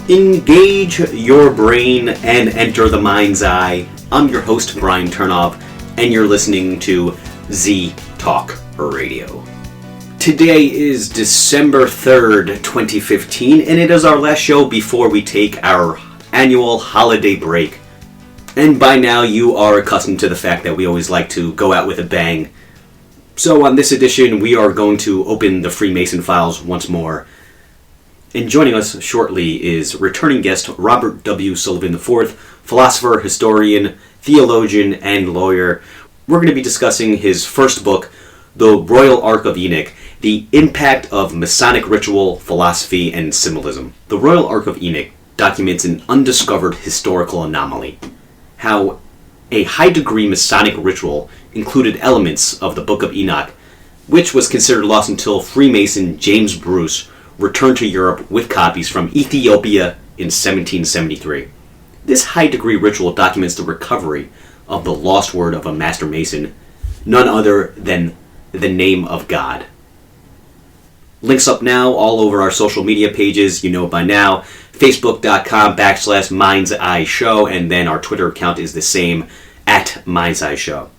Engage your brain and enter the mind's eye. I'm your host, Brian Turnoff, and you're listening to Z Talk Radio. Today is December 3rd, 2015, and it is our last show before we take our annual holiday break. And by now you are accustomed to the fact that we always like to go out with a bang. So on this edition, we are going to open the Freemason files once more. And joining us shortly is returning guest Robert W. Sullivan IV, philosopher, historian, theologian, and lawyer. We're going to be discussing his first book, The Royal Arch of Enoch, The Impact of Masonic Ritual, Philosophy, and Symbolism. The Royal Arch of Enoch documents an undiscovered historical anomaly. How a high-degree Masonic ritual included elements of the Book of Enoch, which was considered lost until Freemason James Bruce returned to Europe with copies from Ethiopia in 1773. This high-degree ritual documents the recovery of the lost word of a Master Mason, none other than the name of God. Links up now all over our social media pages, you know it by now, facebook.com/Mind's Eye Show, and then our Twitter account is the same, @Mind's Eye Show.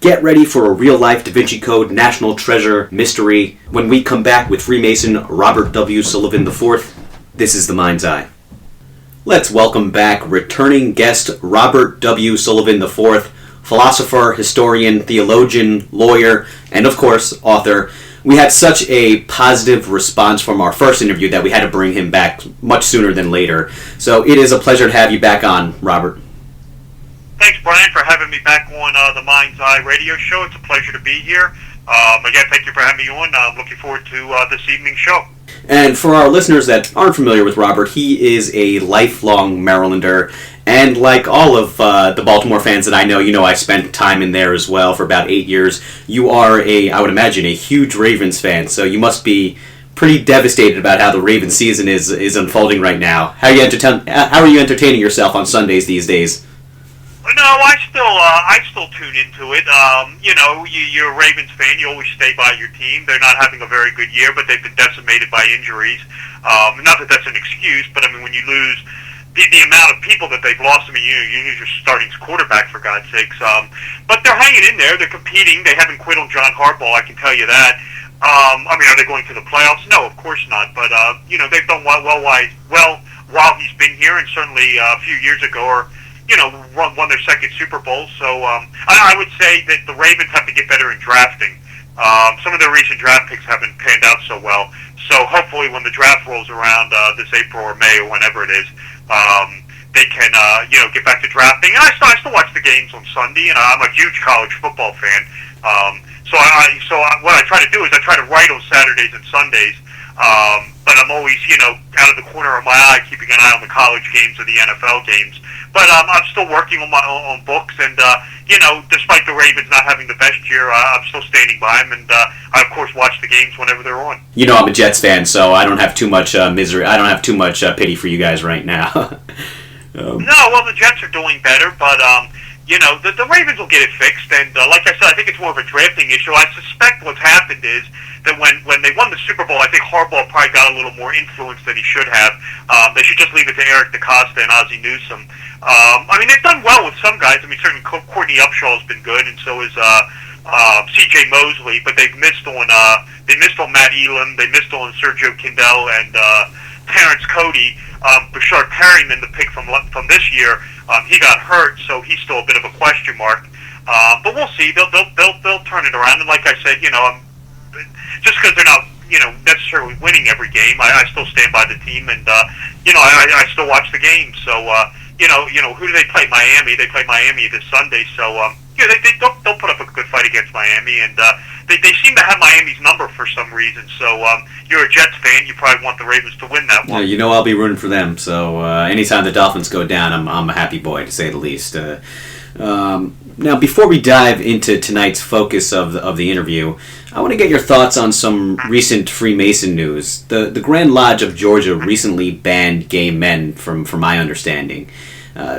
Get ready for a real-life Da Vinci Code National Treasure mystery when we come back with Freemason Robert W. Sullivan IV. This is the Mind's Eye. Let's welcome back returning guest Robert W. Sullivan IV, philosopher, historian, theologian, lawyer, and of course, author. We had such a positive response from our first interview that we had to bring him back much sooner than later. So it is a pleasure to have you back on, Robert. Thanks, Brian, for having me back on the Mind's Eye radio show. It's a pleasure to be here. Again, thank you for having me on. I'm looking forward to this evening's show. And for our listeners that aren't familiar with Robert, he is a lifelong Marylander. And like all of the Baltimore fans that I know, I spent time in there as well for about 8 years. You are I would imagine, a huge Ravens fan, so you must be pretty devastated about how the Ravens season is unfolding right now. How are you entertaining yourself on Sundays these days? No, I still tune into it. You're a Ravens fan. You always stay by your team. They're not having a very good year, but they've been decimated by injuries. Not that that's an excuse, but I mean, when you lose the amount of people that they've lost, you lose your starting quarterback, for God's sakes. But they're hanging in there. They're competing. They haven't quit on John Harbaugh, I can tell you that. Are they going to the playoffs? No, of course not. But they've done well while he's been here, and certainly a few years ago, won their second Super Bowl. So I would say that the Ravens have to get better in drafting. Some of their recent draft picks haven't panned out so well. So hopefully when the draft rolls around this April or May or whenever it is, they can get back to drafting. And I still watch the games on Sunday, and I'm a huge college football fan. So what I try to do is I try to write on Saturdays and Sundays. But I'm always, out of the corner of my eye, keeping an eye on the college games or the NFL games. But I'm still working on books, and despite the Ravens not having the best year, I'm still standing by them, and I of course watch the games whenever they're on. I'm a Jets fan, so I don't have too much misery. I don't have too much pity for you guys right now. No, well, the Jets are doing better, but the Ravens will get it fixed, and like I said, I think it's more of a drafting issue. I suspect what's happened is that when they won the Super Bowl, I think Harbaugh probably got a little more influence than he should have. They should just leave it to Eric DeCosta and Ozzie Newsome. They've done well with some guys. Certainly Courtney Upshaw's been good, and so is C.J. Mosley. But they've missed on Matt Elam. They missed on Sergio Kindle and Terrence Cody. Bashard Perryman, the pick from this year, he got hurt, so he's still a bit of a question mark. But we'll see. They'll turn it around. And like I said, just because they're not necessarily winning every game, I still stand by the team, and I still watch the game. So who do they play? Miami. They play Miami this Sunday. So they'll put up a good fight against Miami, and they seem to have Miami's number for some reason. So you're a Jets fan, you probably want the Ravens to win that one. I'll be rooting for them. So anytime the Dolphins go down, I'm a happy boy, to say the least. Now, before we dive into tonight's focus of the interview, I want to get your thoughts on some recent Freemason news. The Grand Lodge of Georgia recently banned gay men, from my understanding.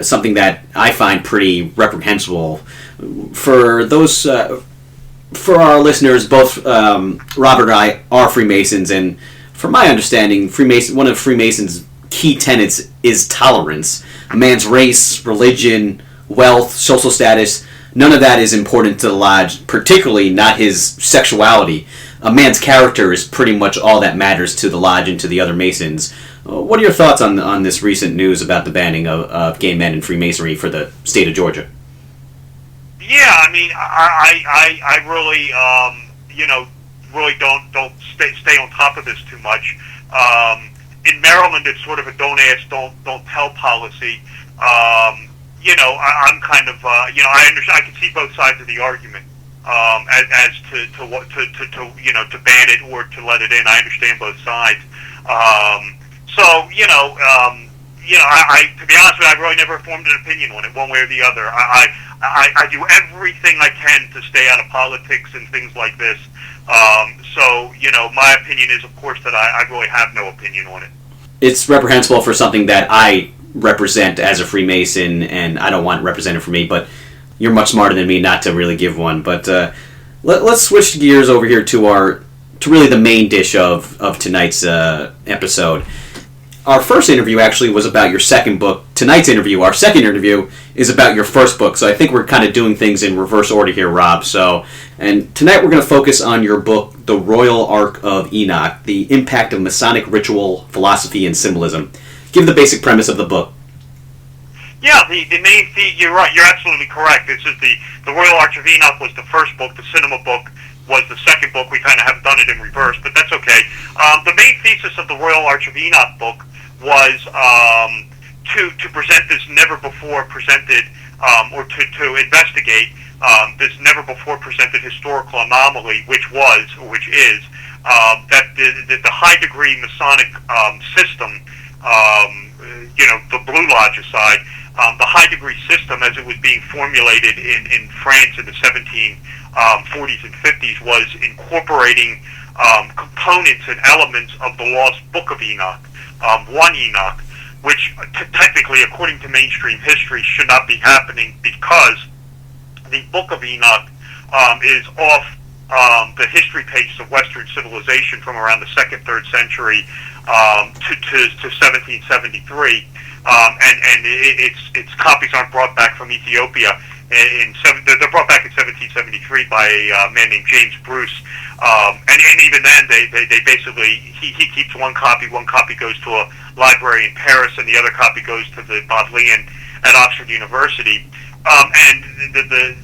Something that I find pretty reprehensible. For those, for our listeners, both Robert and I are Freemasons, and from my understanding, one of Freemasons' key tenets is tolerance. A man's race, religion, wealth, social status, none of that is important to the lodge, particularly not his sexuality. A man's character is pretty much all that matters to the lodge and to the other Masons. What are your thoughts on this recent news about the banning of gay men in Freemasonry for the state of Georgia? Yeah, I mean, I really, really don't stay on top of this too much. In Maryland, it's sort of a don't ask, don't tell policy. I'm kind of, I understand. I can see both sides of the argument as to what to ban it or to let it in. I understand both sides. I to be honest with you, I really never formed an opinion on it, one way or the other. I do everything I can to stay out of politics and things like this. My opinion is, of course, that I really have no opinion on it. It's reprehensible for something that I represent as a Freemason, and I don't want it represented for me, but you're much smarter than me not to really give one. But let's switch gears over here to really the main dish of tonight's episode. Our first interview actually was about your second book. Tonight's interview, our second interview, is about your first book. So I think we're kind of doing things in reverse order here, Rob. And tonight we're going to focus on your book, The Royal Arch of Enoch, The Impact of Masonic Ritual, Philosophy, and Symbolism. Give the basic premise of the book. Yeah, the main theme, you're right, you're absolutely correct. This is the Royal Arch of Enoch was the first book, the cinema book was the second book. We kind of have done it in reverse, but that's okay. The main thesis of the Royal Arch of Enoch book was to present this never before presented, or to investigate this never before presented historical anomaly, which is that the high degree Masonic system, the Blue Lodge aside, the high degree system as it was being formulated in France in the 1740s and 50s was incorporating components and elements of the lost Book of Enoch, one Enoch, which technically, according to mainstream history, should not be happening because the Book of Enoch is off the history pages of Western civilization from around the 2nd, 3rd century to 1773, and its copies aren't brought back from Ethiopia. They're brought back in 1773 by a man named James Bruce, and even then they basically he keeps one copy goes to a library in Paris, and the other copy goes to the Bodleian at Oxford University. And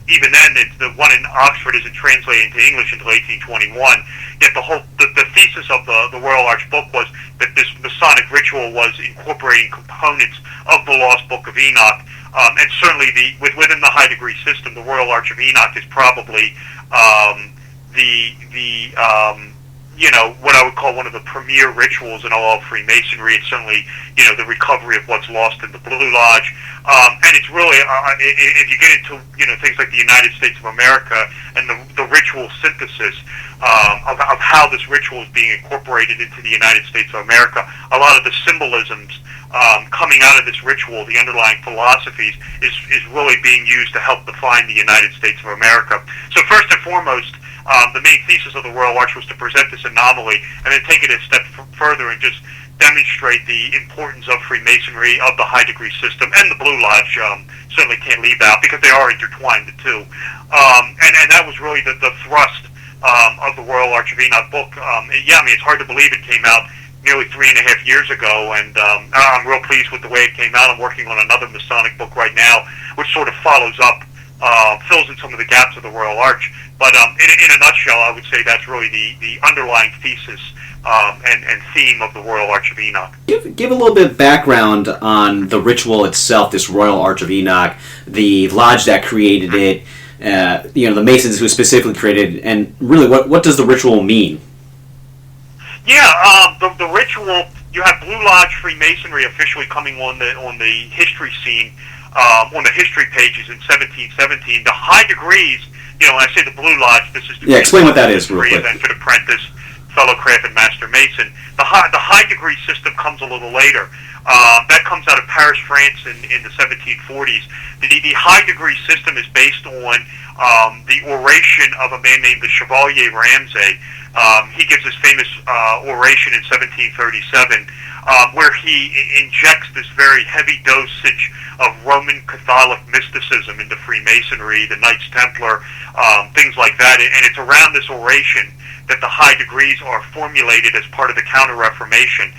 even then, the one in Oxford isn't translated into English until 1821. Yet the thesis of the Royal Arch book was that this Masonic ritual was incorporating components of the lost Book of Enoch, and certainly within the high degree system, the Royal Arch of Enoch is probably what I would call one of the premier rituals in all of Freemasonry. It's certainly, the recovery of what's lost in the Blue Lodge. And it's really, if you get into, things like the United States of America and the ritual synthesis of how this ritual is being incorporated into the United States of America, a lot of the symbolisms coming out of this ritual, the underlying philosophies, is really being used to help define the United States of America. So first and foremost, the main thesis of the Royal Arch was to present this anomaly and then take it a step further and just demonstrate the importance of Freemasonry, of the high degree system, and the Blue Lodge certainly can't leave out because they are intertwined, the two. And that was really the thrust of the Royal Arch of Enoch book. It's hard to believe it came out nearly 3.5 years ago, and I'm real pleased with the way it came out. I'm working on another Masonic book right now, which sort of follows up, fills in some of the gaps of the Royal Arch. But in a nutshell, I would say that's really the underlying thesis and theme of the Royal Arch of Enoch. Give a little bit of background on the ritual itself, this Royal Arch of Enoch, the lodge that created it, the Masons who specifically created it, and really what does the ritual mean? Yeah, the ritual, you have Blue Lodge Freemasonry officially coming on the history scene, on the history pages in 1717. The high degrees, when I say the Blue Lodge, this is the explain what that is real quick. Infant Apprentice, fellow craft and master mason. The high degree system comes a little later. That comes out of Paris, France in the 1740s. The high degree system is based on the oration of a man named the Chevalier Ramsay. He gives this famous oration in 1737 where he injects this very heavy dosage of Roman Catholic mysticism into Freemasonry, the Knights Templar, things like that. And it's around this oration that the high degrees are formulated as part of the Counter-Reformation.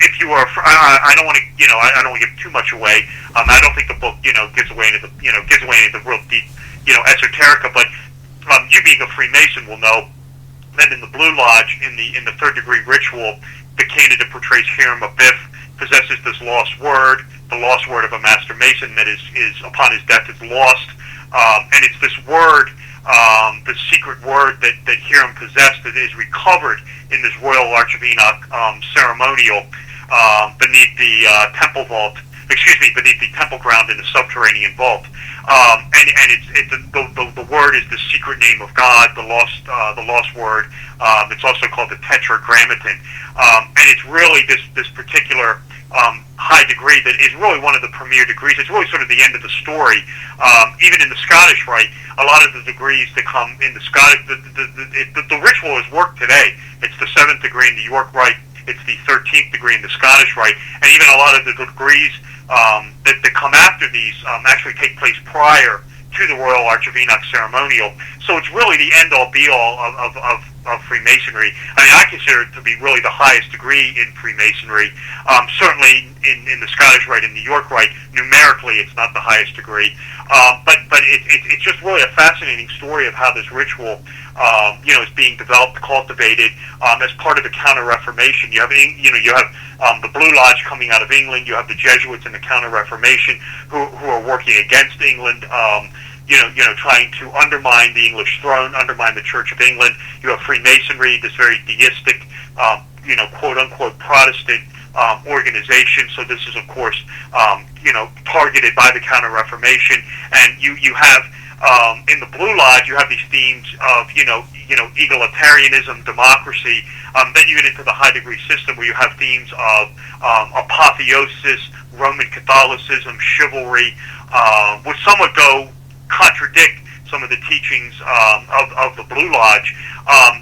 If you are, I don't want to, I don't want to give too much away. I don't think the book, gives away into the real deep, esoterica. But you being a Freemason will know that in the Blue Lodge, in the third degree ritual, the candidate portrays Hiram Abiff possesses this lost word, the lost word of a Master Mason that is upon his death is lost, and it's this word. The secret word that Hiram possessed that is recovered in this Royal Arch of Enoch ceremonial beneath the temple vault. Beneath the temple ground in the subterranean vault. The word is the secret name of God, the lost word. It's also called the Tetragrammaton, and it's really this particular high degree that is really one of the premier degrees. It's really sort of the end of the story. Even in the Scottish Rite, a lot of the degrees that come in the Scottish, the ritual is worked today. It's the 7th degree in the York Rite. It's the 13th degree in the Scottish Rite, and even a lot of the degrees that come after these actually take place prior to the Royal Arch of Enoch ceremonial. So it's really the end-all, be-all of Freemasonry. I mean, I consider it to be really the highest degree in Freemasonry. Certainly in the Scottish Rite and the York Rite, numerically it's not the highest degree. But it's just really a fascinating story of how this ritual is being developed, cultivated as part of the Counter-Reformation. You have the Blue Lodge coming out of England. You have the Jesuits in the Counter-Reformation who are working against England. Trying to undermine the English throne, undermine the Church of England. You have Freemasonry, this very deistic, quote-unquote Protestant organization. So this is, of course, targeted by the Counter-Reformation. And you have, in the Blue Lodge, you have these themes of, egalitarianism, democracy. Then you get into the high degree system where you have themes of apotheosis, Roman Catholicism, chivalry, which some would go contradict some of the teachings of the Blue Lodge.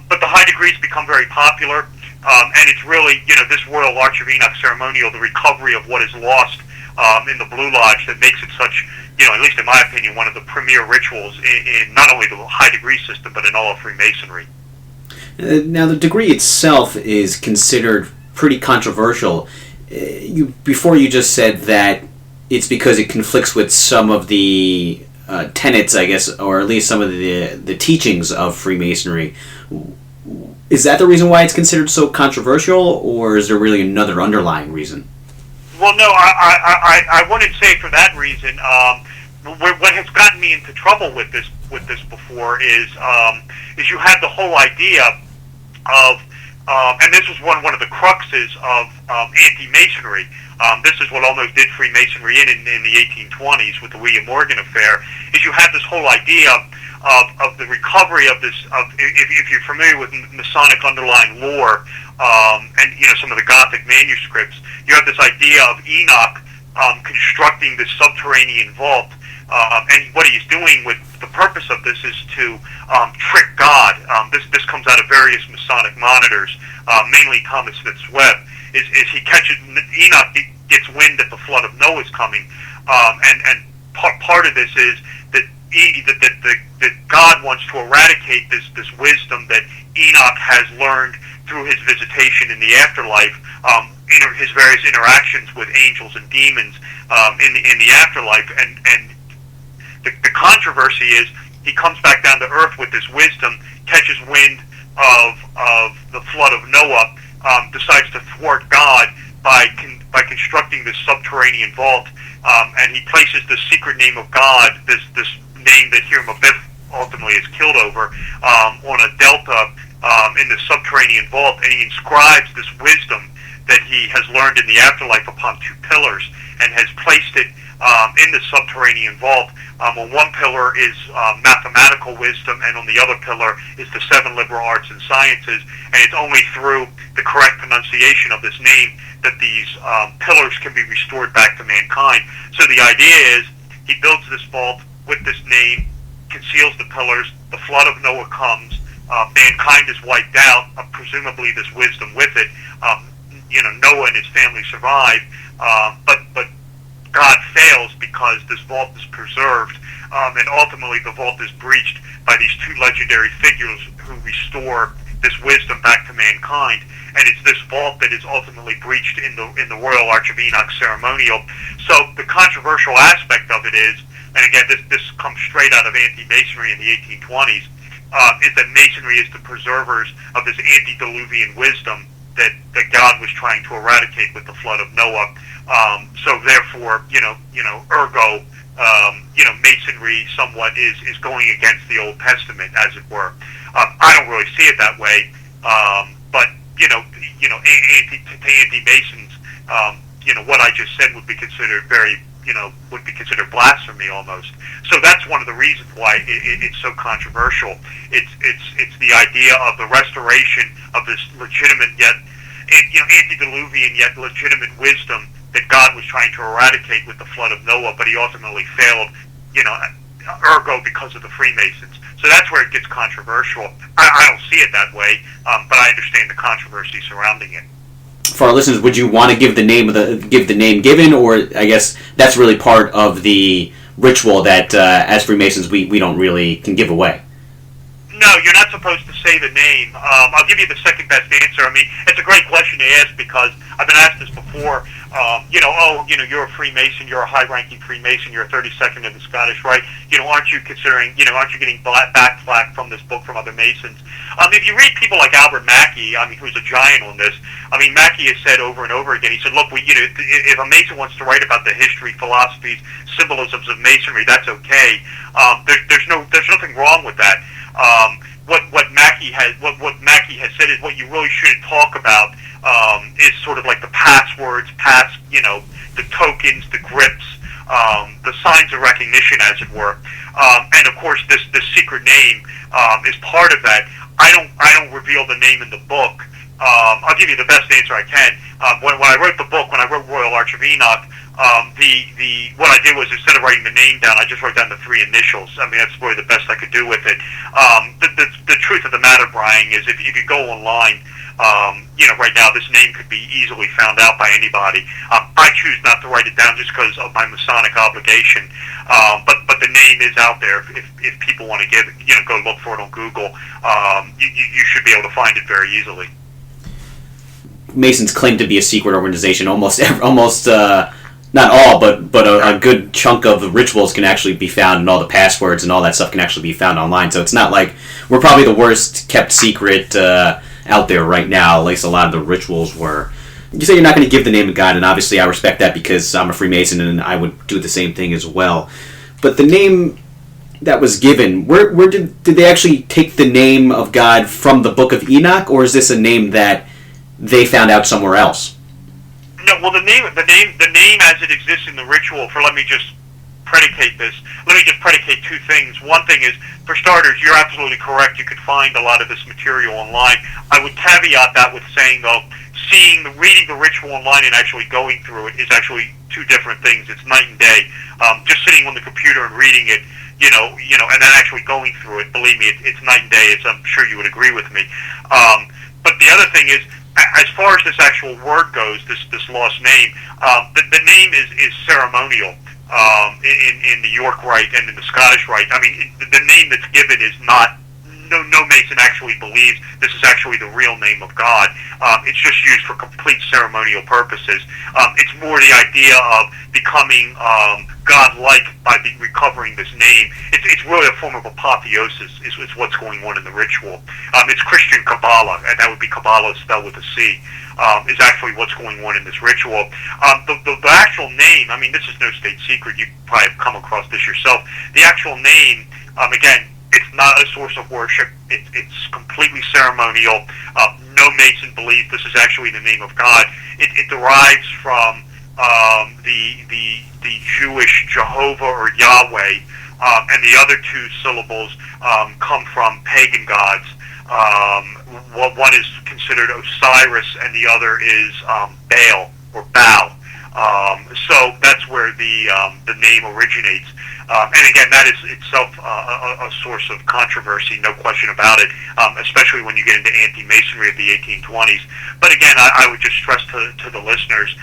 But the high degrees become very popular, and it's really, this Royal Arch of Enoch ceremonial, the recovery of what is lost in the Blue Lodge, that makes it such, at least in my opinion, one of the premier rituals in not only the high degree system, but in all of Freemasonry. Now, the degree itself is considered pretty controversial. Before you just said that it's because it conflicts with some of the tenets, I guess, or at least some of the teachings of Freemasonry. Is that the reason why it's considered so controversial, or is there really another underlying reason? Well, no, I wouldn't say for that reason. What has gotten me into trouble with this before is you have the whole idea of, and this was one of the cruxes of anti-Masonry. This is what almost did Freemasonry in the 1820s with the William Morgan affair, is you have this whole idea of the recovery of this, if you're familiar with Masonic underlying lore, and some of the Gothic manuscripts, you have this idea of Enoch constructing this subterranean vault, and what he's doing with the purpose of this is to trick God. This comes out of various Masonic monitors, mainly Thomas Smith's Web. Is he catches Enoch gets wind that the flood of Noah is coming, and part of this is that God wants to eradicate this wisdom that Enoch has learned through his visitation in the afterlife, his various interactions with angels and demons in the afterlife, and the controversy is he comes back down to earth with this wisdom, catches wind of the flood of Noah, decides to thwart God by constructing this subterranean vault, and he places the secret name of God, this name that Hiram Abiff ultimately is killed over, on a delta in the subterranean vault, and he inscribes this wisdom that he has learned in the afterlife upon two pillars, and has placed it in the subterranean vault. On one pillar is mathematical wisdom, and on the other pillar is the 7 liberal arts and sciences. And it's only through the correct pronunciation of this name that these pillars can be restored back to mankind. So the idea is he builds this vault with this name, conceals the pillars, the flood of Noah comes, mankind is wiped out, presumably this wisdom with it. Noah and his family survive, but God fails because this vault is preserved, and ultimately the vault is breached by these 2 legendary figures who restore this wisdom back to mankind. And it's this vault that is ultimately breached in the Royal Arch of Enoch ceremonial. So the controversial aspect of it is, and again, this comes straight out of anti-Masonry in the 1820s, is that Masonry is the preservers of this antediluvian wisdom that God was trying to eradicate with the flood of Noah. So therefore, ergo, Masonry somewhat is going against the Old Testament, as it were. I don't really see it that way, but anti-Masons, what I just said would be considered blasphemy almost. So that's one of the reasons why it's so controversial. It's the idea of the restoration of this legitimate yet antediluvian yet legitimate wisdom that God was trying to eradicate with the flood of Noah, but he ultimately failed, ergo because of the Freemasons. So that's where it gets controversial. I don't see it that way, but I understand the controversy surrounding it. For our listeners, would you want to give the name given, or I guess that's really part of the ritual that as Freemasons we don't really can give away? No, you're not supposed to say the name. I'll give you the second best answer. I mean, it's a great question to ask because I've been asked this before. You're a Freemason, you're a high-ranking Freemason, you're a 32nd in the Scottish Rite. Aren't you getting backflack from this book from other Masons? If you read people like Albert Mackey, who's a giant on this, Mackey has said over and over again, he said, look, if a Mason wants to write about the history, philosophies, symbolisms of Masonry, that's okay. There's nothing wrong with that. What Mackey has said is what you really shouldn't talk about is sort of like the passwords, the tokens, the grips, the signs of recognition, as it were. And of course, this secret name is part of that. I don't reveal the name in the book. I'll give you the best answer I can. When I wrote the book, when I wrote Royal Arch of Enoch, what I did was instead of writing the name down, I just wrote down the 3 initials. That's probably the best I could do with it. The truth of the matter, Brian, is if you go online, right now this name could be easily found out by anybody. I choose not to write it down just because of my Masonic obligation. But the name is out there. If people want to go look for it on Google, you should be able to find it very easily. Masons claim to be a secret organization. Almost not all, but a good chunk of the rituals can actually be found, and all the passwords and all that stuff can actually be found online. So it's not like we're probably the worst kept secret out there right now. At least a lot of the rituals were. You say you're not going to give the name of God, and obviously I respect that because I'm a Freemason and I would do the same thing as well. But the name that was given, where did they actually take the name of God from the Book of Enoch, or is this a name that they found out somewhere else? No, well, the name as it exists in the ritual. Let me just predicate 2 things. One thing is, for starters, you're absolutely correct. You could find a lot of this material online. I would caveat that with saying, though, reading the ritual online and actually going through it is actually 2 different things. It's night and day. Just sitting on the computer and reading it, and then actually going through it. Believe me, it's night and day. I'm sure you would agree with me. But the other thing is, as far as this actual word goes, this lost name, the name is ceremonial in the York Rite and in the Scottish Rite. The name that's given is not. No Mason actually believes this is actually the real name of God. It's just used for complete ceremonial purposes. It's more the idea of becoming God-like by recovering this name. It's really a form of apotheosis is what's going on in the ritual. It's Christian Kabbalah, and that would be Kabbalah spelled with a C, is actually what's going on in this ritual. The actual name, this is no state secret. You probably have come across this yourself. The actual name, again, it's not a source of worship. It's completely ceremonial. No Mason believes this is actually the name of God. It derives from the Jewish Jehovah or Yahweh, and the other two syllables come from pagan gods. One is considered Osiris, and the other is Baal or Baal. So that's where the name originates. And again, that is itself a source of controversy, no question about it, especially when you get into anti-Masonry of the 1820s. But again, I would just stress to the listeners,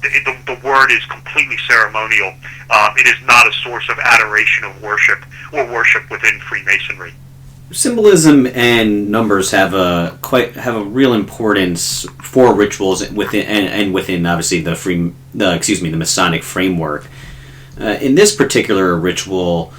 the word is completely ceremonial. It is not a source of adoration of worship or worship within Freemasonry. Symbolism and numbers have a real importance for rituals within and within obviously the Masonic framework. In this particular ritual,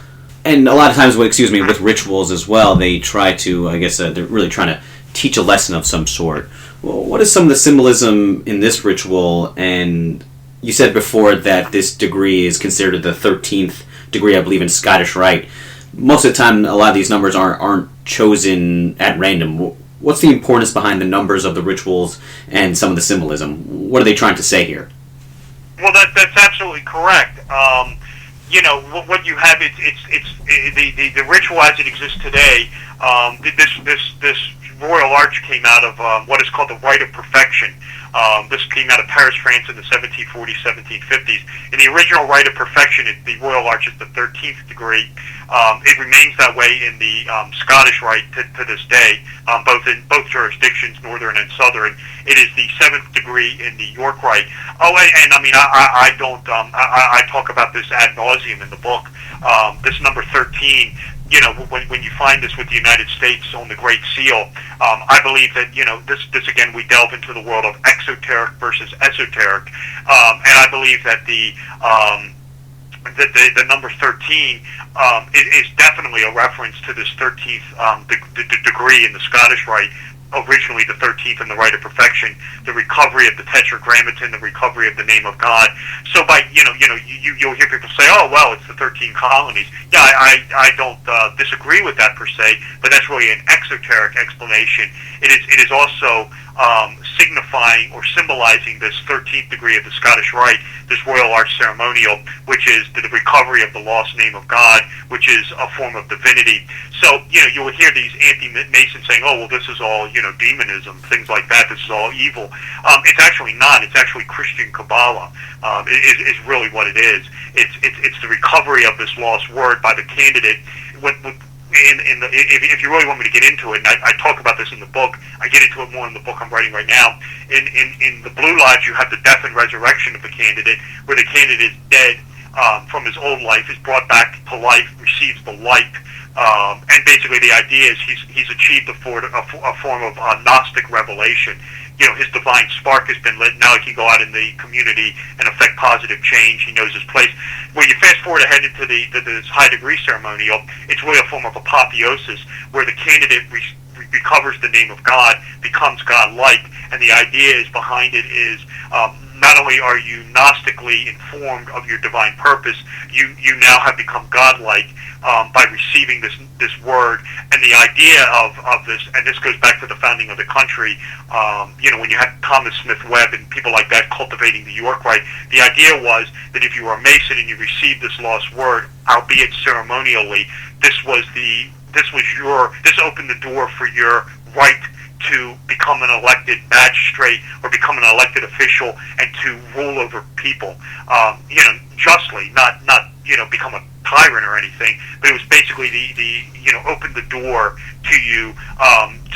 and a lot of times with rituals as well, they try to, they're really trying to teach a lesson of some sort. Well, what is some of the symbolism in this ritual? And you said before that this degree is considered the 13th degree, I believe, in Scottish Rite. Most of the time, a lot of these numbers aren't chosen at random. What's the importance behind the numbers of the rituals and some of the symbolism? What are they trying to say here? Well, that's absolutely correct. What you have, it's the ritual as it exists today. This Royal Arch came out of what is called the Rite of Perfection. This came out of Paris, France in the 1740s, 1750s. In the original Rite of Perfection, the Royal Arch is the 13th degree. It remains that way in the Scottish Rite to this day, both jurisdictions, Northern and Southern. It is the 7th degree in the York Rite. Oh, and I mean, I talk about this ad nauseum in the book. This number 13, when you find this with the United States on the Great Seal, I believe that, this again, we delve into the world of exoteric versus esoteric, and I believe that the number 13 is definitely a reference to this 13th degree in the Scottish Rite, originally the 13th in the Rite of Perfection, the recovery of the Tetragrammaton, the recovery of the name of God. So by, you'll hear people say, oh, well, it's the 13 colonies. Yeah, I don't disagree with that per se, but that's really an exoteric explanation. It is also signifying or symbolizing this 13th degree of the Scottish Rite, this Royal Arch ceremonial, which is the recovery of the lost name of God, which is a form of divinity. So, you will hear these anti-Masons saying, oh, well, this is all, demonism, things like that. This is all evil. It's actually not. It's actually Christian Kabbalah. Is really what it is. It's the recovery of this lost word by the candidate. If you really want me to get into it, and I talk about this in the book, I get into it more in the book I'm writing right now. In the Blue Lodge, you have the death and resurrection of the candidate, where the candidate is dead from his old life, is brought back to life, receives the light, and basically the idea is he's achieved a form of Gnostic revelation. His divine spark has been lit. Now he can go out in the community and affect positive change. He knows his place. When you fast forward ahead into this high degree ceremonial, it's really a form of apotheosis, where the candidate recovers the name of God, becomes God-like, and the idea is behind it is not only are you Gnostically informed of your divine purpose, you now have become God-like by receiving this word. And the idea of this, and this goes back to the founding of the country, when you had Thomas Smith Webb and people like that cultivating the York Rite, the idea was that if you were a Mason and you received this lost word, albeit ceremonially, this opened the door for your right to become an elected magistrate or become an elected official and to rule over people, justly, not become a tyrant or anything, but it was basically the opened the door to you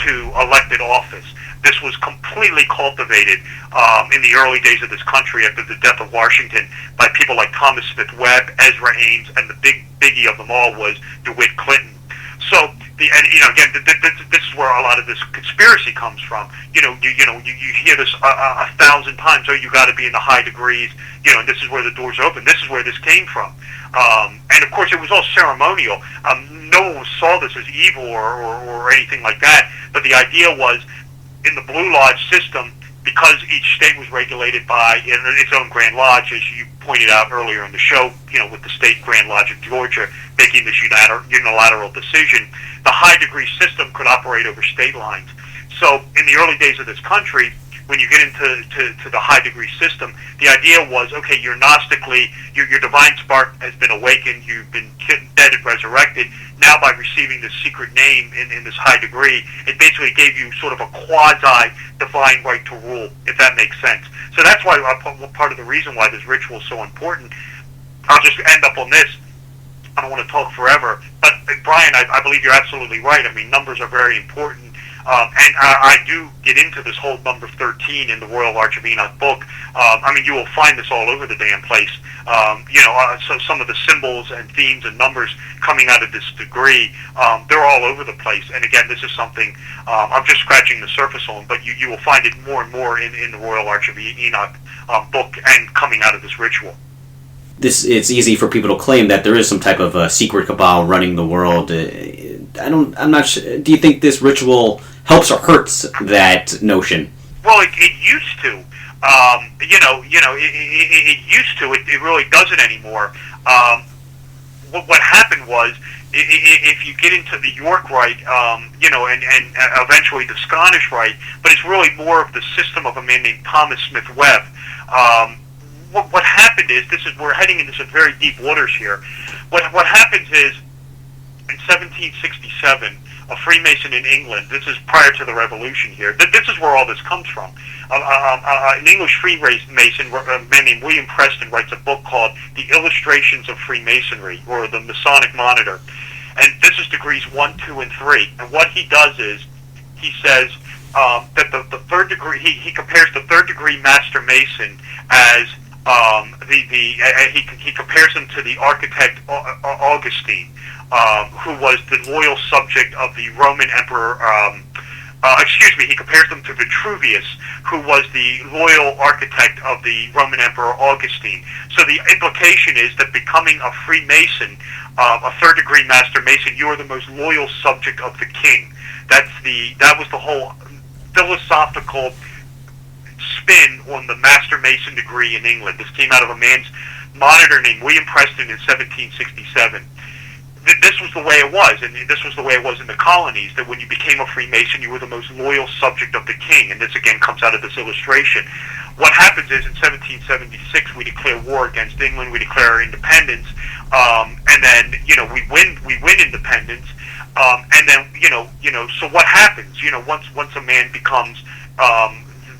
to elected office. This was completely cultivated in the early days of this country after the death of Washington by people like Thomas Smith Webb, Ezra Ames, and the biggie of them all was DeWitt Clinton. So again, this is where a lot of this conspiracy comes from. You hear this 1,000 times. Oh, you got to be in the high degrees. And this is where the doors open. This is where this came from. And of course, it was all ceremonial. No one saw this as evil or anything like that. But the idea was, in the Blue Lodge system, because each state was regulated by its own Grand Lodge, as you pointed out earlier in the show, with the state Grand Lodge of Georgia making this unilateral decision, the high degree system could operate over state lines. So in the early days of this country, when you get into to the high degree system, the idea was, okay, you're Gnostically, your divine spark has been awakened, you've been dead and resurrected. Now by receiving this secret name in this high degree, it basically gave you sort of a quasi-divine right to rule, if that makes sense. So that's why part of the reason why this ritual is so important. I'll just end up on this. I don't want to talk forever, but Brian, I believe you're absolutely right. I mean, numbers are very important. And I do get into this whole number 13 in the Royal Arch of Enoch book. I mean, you will find this all over the damn place. So some of the symbols and themes and numbers coming out of this degree, they're all over the place. And again, this is something I'm just scratching the surface on, but you will find it more and more in the Royal Arch of Enoch book and coming out of this ritual. It's easy for people to claim that there is some type of secret cabal running the world. I'm not sure. Do you think this ritual helps or hurts that notion? Well, it used to. It used to. It really doesn't anymore. What happened was, if you get into the York Rite, and eventually the Scottish Rite, but it's really more of the system of a man named Thomas Smith Webb. What happened is, we're heading into some very deep waters here. What happens is, in 1767, a Freemason in England, this is prior to the Revolution here, this is where all this comes from. An English Freemason, a man named William Preston, writes a book called The Illustrations of Freemasonry, or the Masonic Monitor. And this is degrees 1, 2, and 3. And what he does is, he says that the third degree, he compares the third degree Master Mason as he compares him to the architect Augustine, who was the loyal subject of the Roman Emperor. He compares them to Vitruvius, who was the loyal architect of the Roman Emperor Augustine. So the implication is that becoming a Freemason, a third degree Master Mason, you are the most loyal subject of the king. That was the whole philosophical spin on the Master Mason degree in England. This came out of a man's monitor named William Preston in 1767. This was the way it was, and this was the way it was in the colonies, that when you became a Freemason, you were the most loyal subject of the king, and this again comes out of this illustration. What happens is, in 1776, we declare war against England, we declare our independence, and then, we win independence, and then, so what happens? Once a man becomes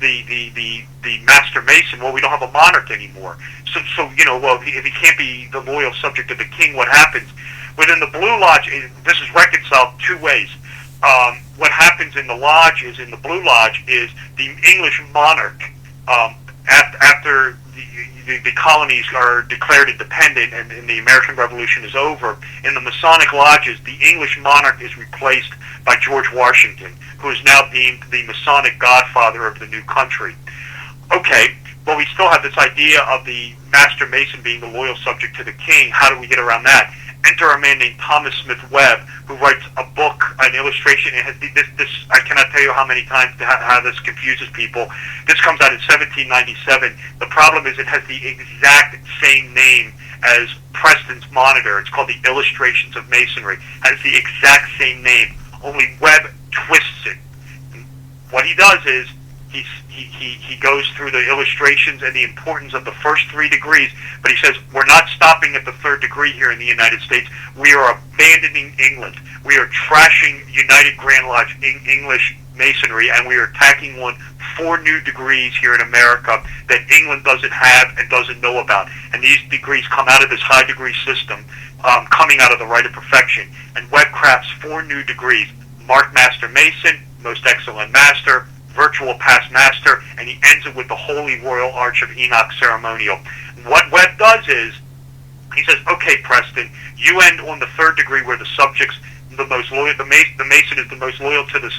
the Master Mason, well, we don't have a monarch anymore. So if he can't be the loyal subject of the king, what happens? Within the Blue Lodge, this is reconciled two ways. What happens in the Blue Lodge is the English monarch, after the colonies are declared independent and the American Revolution is over, in the Masonic lodges, the English monarch is replaced by George Washington, who is now deemed the Masonic godfather of the new country. Okay, well, we still have this idea of the Master Mason being the loyal subject to the king. How do we get around that? Enter a man named Thomas Smith Webb, who writes a book, an illustration. It has this. I cannot tell you how many times how this confuses people. This comes out in 1797. The problem is it has the exact same name as Preston's Monitor. It's called the Illustrations of Masonry. It has the exact same name, only Webb twists it. And what he does is he goes through the illustrations and the importance of the first 3 degrees, but he says, we're not stopping at the 3rd degree here in the United States. We are abandoning England. We are trashing United Grand Lodge English Masonry, and we are tacking on 4 new degrees here in America that England doesn't have and doesn't know about. And these degrees come out of this high degree system, coming out of the Rite of Perfection. And Webb crafts 4 new degrees: Marked Master Mason, Most Excellent Master, Virtual Past Master, and he ends it with the Holy Royal Arch of Enoch Ceremonial. What Webb does is, he says, okay, Preston, you end on the 3rd degree where the subject's the most loyal, the Mason is the most loyal to the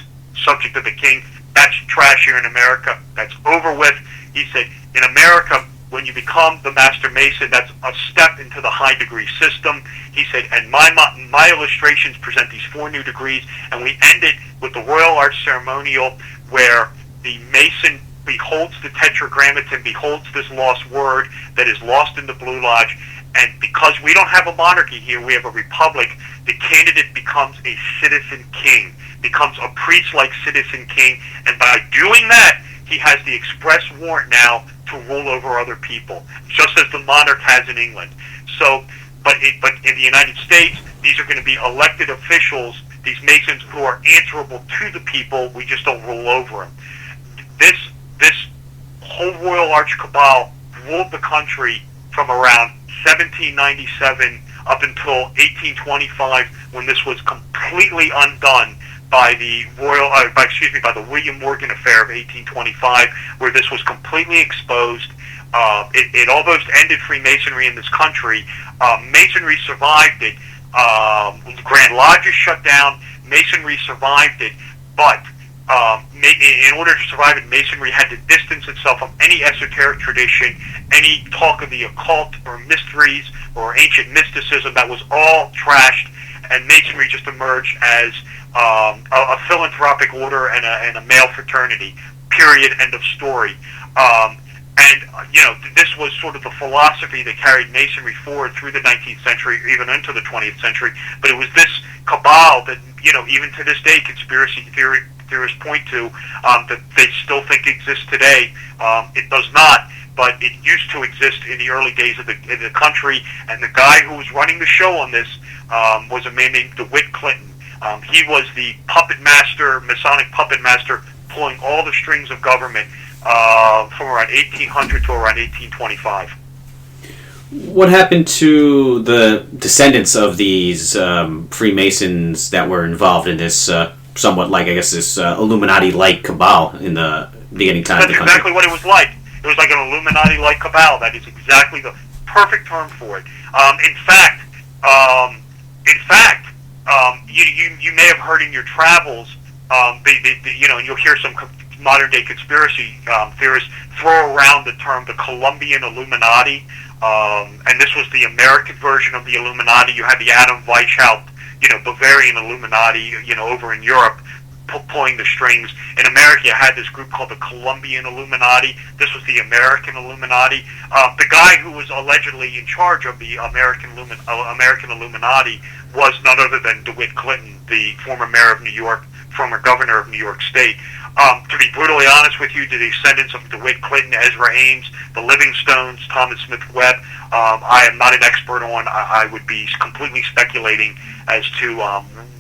subject of the king. That's trash here in America. That's over with. He said, in America, when you become the Master Mason, that's a step into the high degree system. He said, and my illustrations present these 4 new degrees, and we end it with the Royal Arch Ceremonial, where the Mason beholds the Tetragrammaton, beholds this lost word that is lost in the Blue Lodge, and because we don't have a monarchy here, we have a republic, the candidate becomes a citizen king, becomes a priest-like citizen king, and by doing that, he has the express warrant now to rule over other people, just as the monarch has in England. So, but in the United States, these are going to be elected officials, these Masons who are answerable to the people. We just don't rule over them. This whole Royal Arch cabal ruled the country from around 1797 up until 1825, when this was completely undone by the by the William Morgan affair of 1825, where this was completely exposed. It almost ended Freemasonry in this country. Masonry survived it. Grand Lodges shut down. Masonry survived it, but in order to survive it, Masonry had to distance itself from any esoteric tradition, any talk of the occult or mysteries or ancient mysticism. That was all trashed, and Masonry just emerged as a philanthropic order and a male fraternity. Period. End of story. This was sort of the philosophy that carried Masonry forward through the 19th century, even into the 20th century. But it was this cabal that, even to this day, conspiracy theorists point to, that they still think exists today. It does not, but it used to exist in the early days of the country. And the guy who was running the show on this was a man named DeWitt Clinton. He was the puppet master, Masonic puppet master, pulling all the strings of government from around 1800 to around 1825. What happened to the descendants of these Freemasons that were involved in this somewhat like, I guess, this Illuminati-like cabal in the beginning time of the country? That's exactly what it was like. It was like an Illuminati-like cabal. That is exactly the perfect term for it. In fact, you may have heard in your travels, and you'll hear some modern-day conspiracy theorists throw around the term the Columbian Illuminati, and this was the American version of the Illuminati. You had the Adam Weishaupt, Bavarian Illuminati, over in Europe, pulling the strings. In America, you had this group called the Columbian Illuminati. This was the American Illuminati. The guy who was allegedly in charge of the American Illuminati was none other than DeWitt Clinton, the former mayor of New York, former governor of New York State. To be brutally honest with you, the descendants of DeWitt Clinton, Ezra Ames, the Livingstones, Thomas Smith Webb, I am not an expert on. I would be completely speculating as to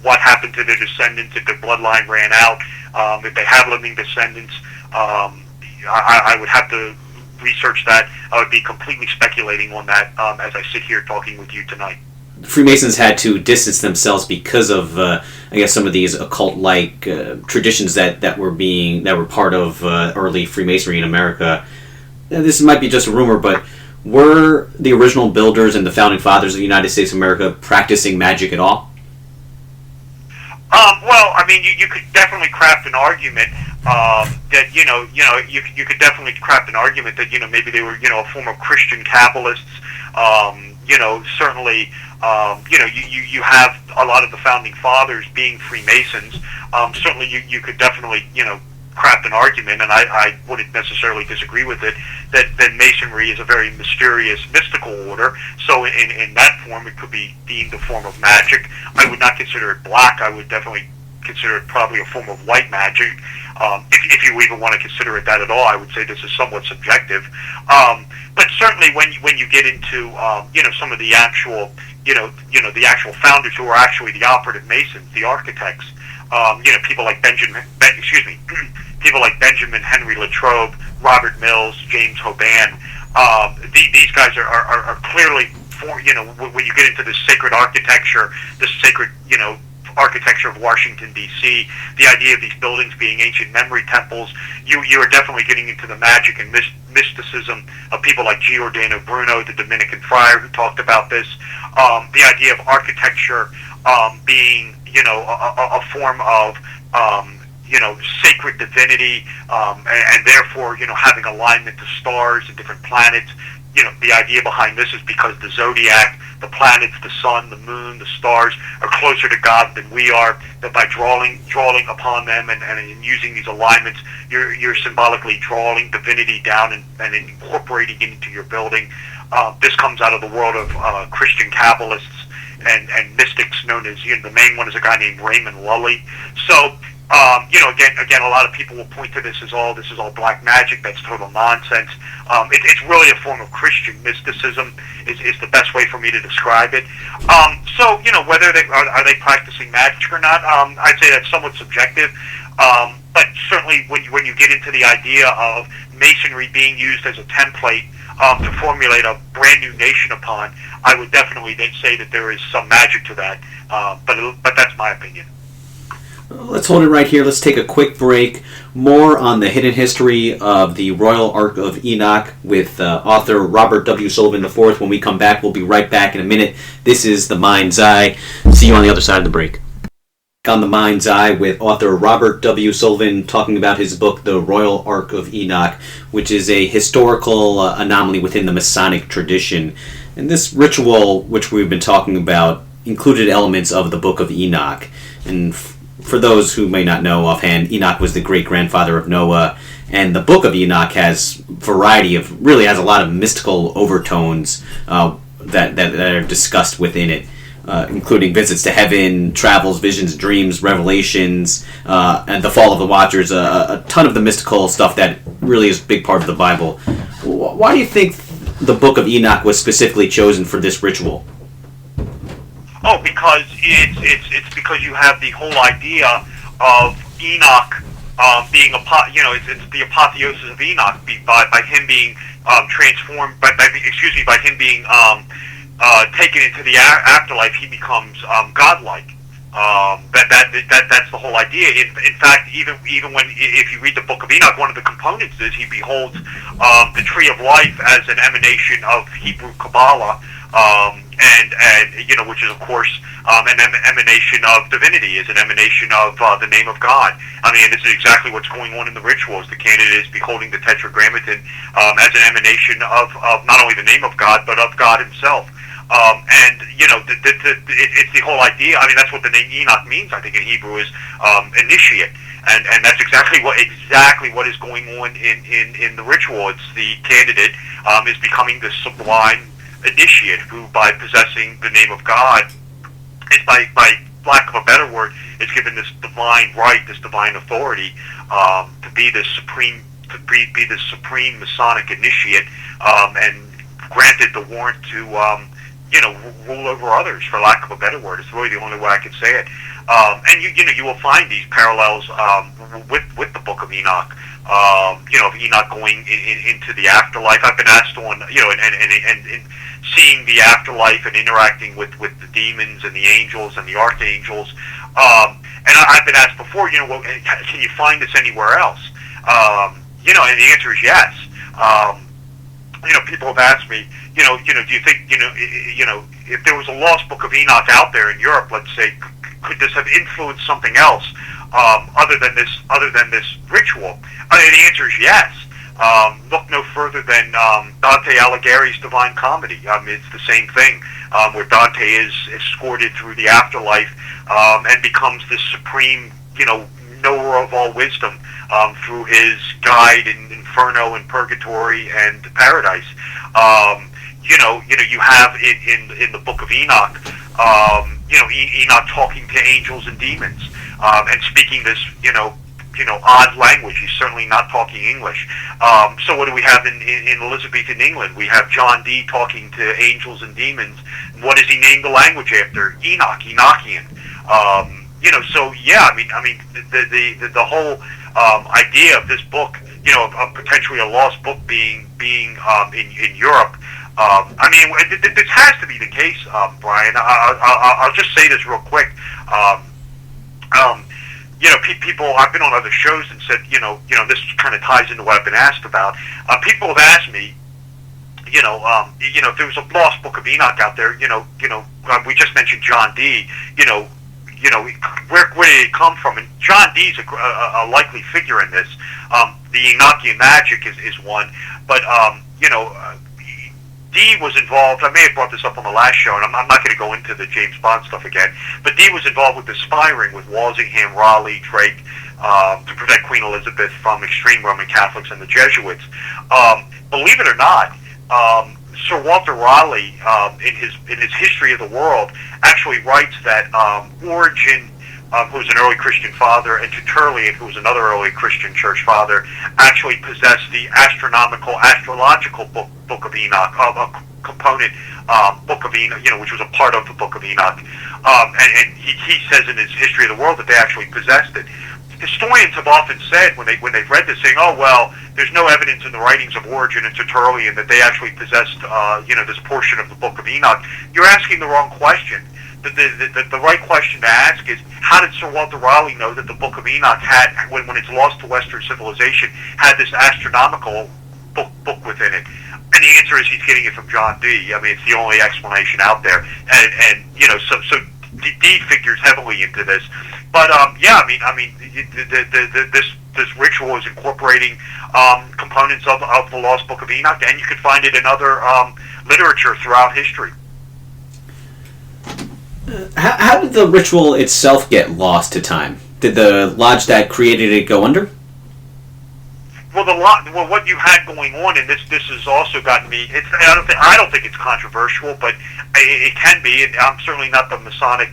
what happened to their descendants, if their bloodline ran out, if they have living descendants. I would have to research that. I would be completely speculating on that as I sit here talking with you tonight. Freemasons had to distance themselves because of, I guess, some of these occult-like traditions that were part of early Freemasonry in America. This might be just a rumor, but were the original builders and the founding fathers of the United States of America practicing magic at all? Well, I mean, you could definitely craft an argument that you could definitely craft an argument that maybe they were a form of Christian Kabbalists. Certainly. You have a lot of the founding fathers being Freemasons. Certainly, you could definitely craft an argument, and I wouldn't necessarily disagree with it, that Masonry is a very mysterious, mystical order. So in that form, it could be deemed a form of magic. I would not consider it black. I would definitely consider it probably a form of white magic. If you even want to consider it that at all, I would say this is somewhat subjective. But certainly, when you get into some of the actual the actual founders who are actually the operative Masons, the architects, people like Benjamin Henry Latrobe, Robert Mills, James Hoban. These guys are clearly when you get into this sacred architecture, this sacred architecture of Washington, D.C., the idea of these buildings being ancient memory temples, you are definitely getting into the magic and mysticism of people like Giordano Bruno, the Dominican friar who talked about this. The idea of architecture being, a form of, sacred divinity, and therefore, having alignment to stars and different planets. The idea behind this is because the zodiac, the planets, the sun, the moon, the stars are closer to God than we are, that by drawing upon them and using these alignments, you're symbolically drawing divinity down and incorporating it into your building. This comes out of the world of Christian Kabbalists and mystics known as, the main one is a guy named Raymond Lully. So Again, a lot of people will point to this as this is all black magic. That's total nonsense. It's really a form of Christian mysticism is the best way for me to describe it. So, whether they are they practicing magic or not, I'd say that's somewhat subjective. But certainly, when you get into the idea of Masonry being used as a template to formulate a brand new nation upon, I would definitely then say that there is some magic to that. But that's my opinion. Let's hold it right here. Let's take a quick break. More on the hidden history of the Royal Arch of Enoch with author Robert W. Sullivan IV. When we come back, we'll be right back in a minute. This is The Mind's Eye. See you on the other side of the break. On The Mind's Eye with author Robert W. Sullivan talking about his book, The Royal Arch of Enoch, which is a historical anomaly within the Masonic tradition. And this ritual, which we've been talking about, included elements of the Book of Enoch. And for those who may not know offhand, Enoch was the great-grandfather of Noah, and the Book of Enoch has really has a lot of mystical overtones that are discussed within it, including visits to heaven, travels, visions, dreams, revelations, and the fall of the Watchers, a ton of the mystical stuff that really is a big part of the Bible. Why do you think the Book of Enoch was specifically chosen for this ritual? Oh, because it's because you have the whole idea of Enoch being it's the apotheosis of Enoch by him being transformed by him being taken into the afterlife. He becomes godlike. That's the whole idea. In fact, even when if you read the Book of Enoch, one of the components is he beholds the tree of life as an emanation of Hebrew Kabbalah. Which is of course an emanation of divinity, is an emanation of the name of God. I mean, this is exactly what's going on in the rituals. The candidate is beholding the Tetragrammaton as an emanation of not only the name of God but of God Himself. It's the whole idea. I mean, that's what the name Enoch means. I think in Hebrew is initiate, and that's exactly what is going on in the ritual. It's the candidate is becoming the sublime initiate who, by possessing the name of God, is by lack of a better word, is given this divine right, this divine authority to be the supreme Masonic initiate, and granted the warrant to rule over others, for lack of a better word. It's really the only way I could say it. And you will find these parallels with the Book of Enoch. Of Enoch going into the afterlife. I've been asked on, and seeing the afterlife and interacting with the demons and the angels and the archangels. And I've been asked before, can you find this anywhere else? And the answer is yes. People have asked me, do you think, if there was a lost Book of Enoch out there in Europe, let's say, could this have influenced something else other than this ritual? The answer is yes. Look no further than Dante Alighieri's Divine Comedy. It's the same thing, where Dante is escorted through the afterlife and becomes this supreme, knower of all wisdom through his guide in Inferno and Purgatory and Paradise. You have in the Book of Enoch, Enoch talking to angels and demons and speaking this, odd language. He's certainly not talking English. So what do we have in Elizabethan England? We have John Dee talking to angels and demons. What does he name the language after? Enoch, Enochian. So yeah, I mean, the whole idea of this book, of potentially a lost book being in Europe. This has to be the case, Brian. I'll just say this real quick. People, I've been on other shows and said, this kind of ties into what I've been asked about. People have asked me, if there was a lost Book of Enoch out there, we just mentioned John Dee, where did it come from? And John Dee's a likely figure in this. The Enochian magic is one, but Dee was involved. I may have brought this up on the last show, and I'm not going to go into the James Bond stuff again, but Dee was involved with the spy ring with Walsingham, Raleigh, Drake, to protect Queen Elizabeth from extreme Roman Catholics and the Jesuits. Believe it or not, Sir Walter Raleigh, in his History of the World, actually writes that Origen who was an early Christian father, and Tertullian, who was another early Christian church father, actually possessed the astrological Book of Enoch, a component Book of Enoch, which was a part of the Book of Enoch. And he says in his History of the World that they actually possessed it. Historians have often said when they've read this, saying, "Oh well, there's no evidence in the writings of Origen and Tertullian that they actually possessed, this portion of the Book of Enoch." You're asking the wrong question. The right question to ask is, how did Sir Walter Raleigh know that the Book of Enoch had, when it's lost to Western civilization, had this astronomical book within it? And the answer is he's getting it from John Dee. I mean, it's the only explanation out there, and so Dee figures heavily into this. But this ritual is incorporating components of the Lost Book of Enoch, and you can find it in other literature throughout history. How did the ritual itself get lost to time? Did the lodge that created it go under? Well, what you had going on, and this has also gotten me. I don't think it's controversial, but it can be. And I'm certainly not the Masonic.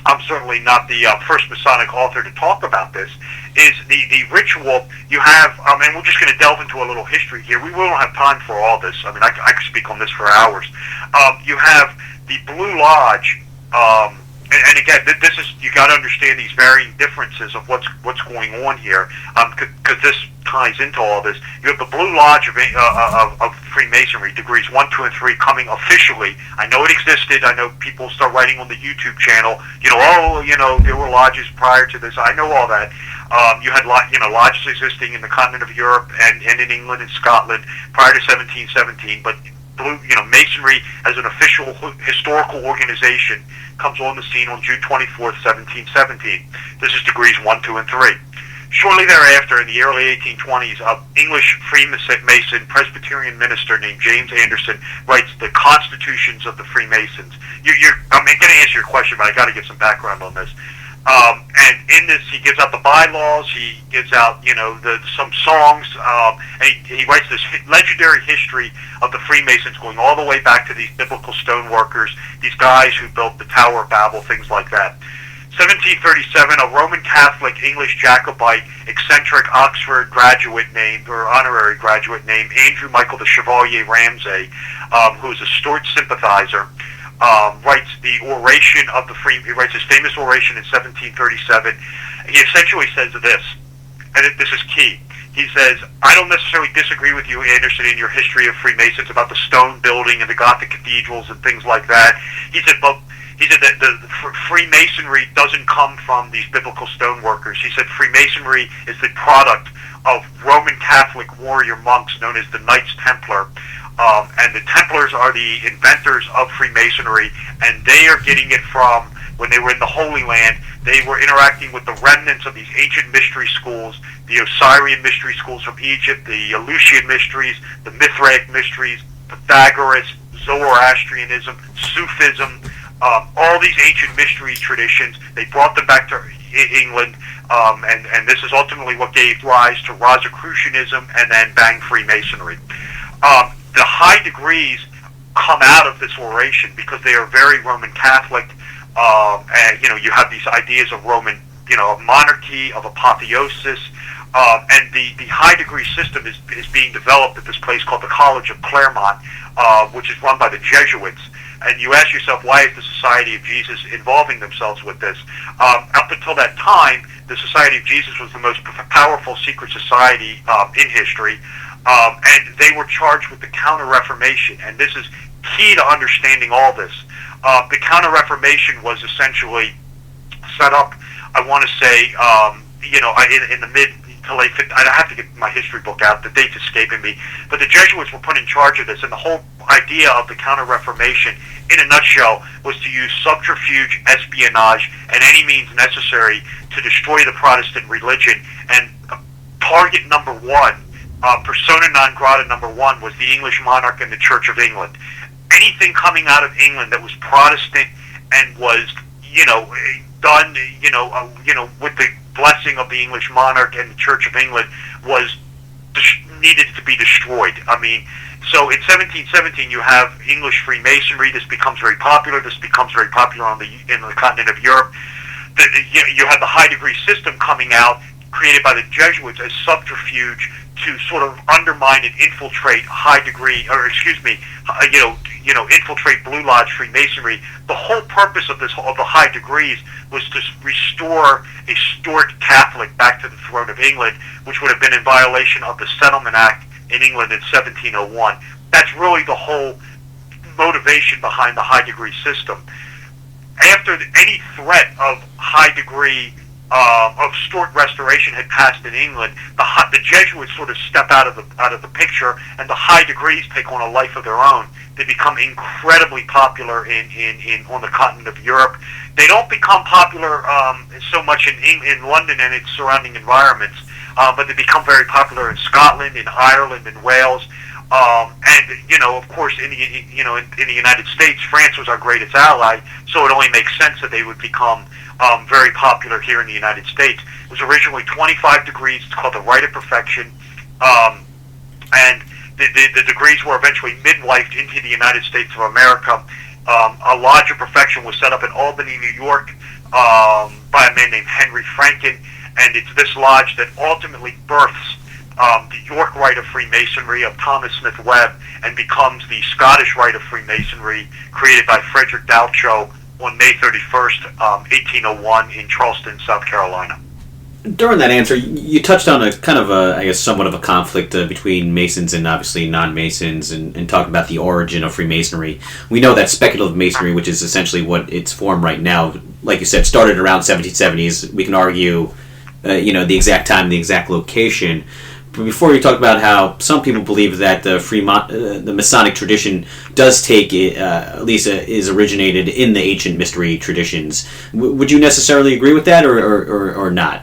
I'm certainly not the first Masonic author to talk about this. Is the ritual you have? And we're just going to delve into a little history here. We won't have time for all this. I mean, I could speak on this for hours. You have the Blue Lodge. And again, this is, you got to understand these varying differences of what's going on here, because this ties into all this. You have the Blue Lodge of Freemasonry, degrees 1, 2, and 3, coming officially. I know it existed. I know people start writing on the YouTube channel. There were lodges prior to this. I know all that. You had lodges existing in the continent of Europe and in England and Scotland prior to 1717, but Masonry as an official historical organization comes on the scene on June 24th, 1717. This is degrees 1, 2, and 3. Shortly thereafter, in the early 1820s, an English Freemason Presbyterian minister named James Anderson writes the Constitutions of the Freemasons. I'm going to answer your question, but I got to give some background on this. And in this, he gives out the bylaws. He gives out, some songs, and he writes this legendary history of the Freemasons, going all the way back to these biblical stoneworkers, these guys who built the Tower of Babel, things like that. 1737, a Roman Catholic English Jacobite eccentric Oxford graduate named, or honorary graduate named Andrew Michael the Chevalier Ramsay, who is a Stuart sympathizer, writes the Oration of the He writes his famous Oration in 1737. He essentially says this, and this is key. He says, "I don't necessarily disagree with you, Anderson, in your history of Freemasons about the stone building and the Gothic cathedrals and things like that." He said that the Freemasonry doesn't come from these biblical stoneworkers. He said Freemasonry is the product of Roman Catholic warrior monks known as the Knights Templar. And the Templars are the inventors of Freemasonry, and they are getting it from, when they were in the Holy Land, they were interacting with the remnants of these ancient mystery schools, the Assyrian mystery schools from Egypt, the Aleutian mysteries, the Mithraic mysteries, Pythagoras, Zoroastrianism, Sufism, all these ancient mystery traditions. They brought them back to England, and this is ultimately what gave rise to Rosicrucianism and then bang Freemasonry. The high degrees come out of this oration because they are very Roman Catholic, and you have these ideas of Roman, of monarchy, of apotheosis, and the high degree system is being developed at this place called the College of Clermont, which is run by the Jesuits. And you ask yourself, why is the Society of Jesus involving themselves with this? Up until that time, the Society of Jesus was the most powerful secret society in history. And they were charged with the Counter-Reformation, and this is key to understanding all this. The Counter-Reformation was essentially set up, I want to say, in the mid to late 50s. I have to get my history book out, the date's escaping me, but the Jesuits were put in charge of this, and the whole idea of the Counter-Reformation, in a nutshell, was to use subterfuge, espionage, and any means necessary to destroy the Protestant religion, and target number one, persona non grata number one, was the English monarch and the Church of England. Anything coming out of England that was Protestant and was, done, with the blessing of the English monarch and the Church of England was needed to be destroyed. I mean, So in 1717, you have English Freemasonry. This becomes very popular. This becomes very popular in the continent of Europe. You have the high degree system coming out, created by the Jesuits as subterfuge to sort of undermine and infiltrate infiltrate Blue Lodge Freemasonry. The whole purpose of the high degrees was to restore a Stuart Catholic back to the throne of England, which would have been in violation of the Settlement Act in England in 1701. That's really the whole motivation behind the high degree system. After any threat of high degree of Stuart restoration had passed in England, the Jesuits sort of step out of the picture, and the high degrees take on a life of their own. They become incredibly popular on the continent of Europe. They don't become popular so much in London and its surrounding environments, but they become very popular in Scotland, in Ireland, in Wales. And of course, in the United States, France was our greatest ally, so it only makes sense that they would become very popular here in the United States. It was originally 25 degrees. It's called the Rite of Perfection, and the degrees were eventually midwifed into the United States of America. A Lodge of Perfection was set up in Albany, New York, by a man named Henry Franken, and it's this lodge that ultimately births the York Rite of Freemasonry of Thomas Smith Webb, and becomes the Scottish Rite of Freemasonry created by Frederick Dalcho on May 31st, 1801 in Charleston, South Carolina. During that answer, you touched on a kind of somewhat of a conflict between Masons and obviously non-Masons, and talked about the origin of Freemasonry. We know that speculative Masonry, which is essentially what its form right now, like you said, started around 1770s. We can argue, the exact time, the exact location. But before you talk about how some people believe that the Masonic tradition does take at least is originated in the ancient mystery traditions, would you necessarily agree with that, or not?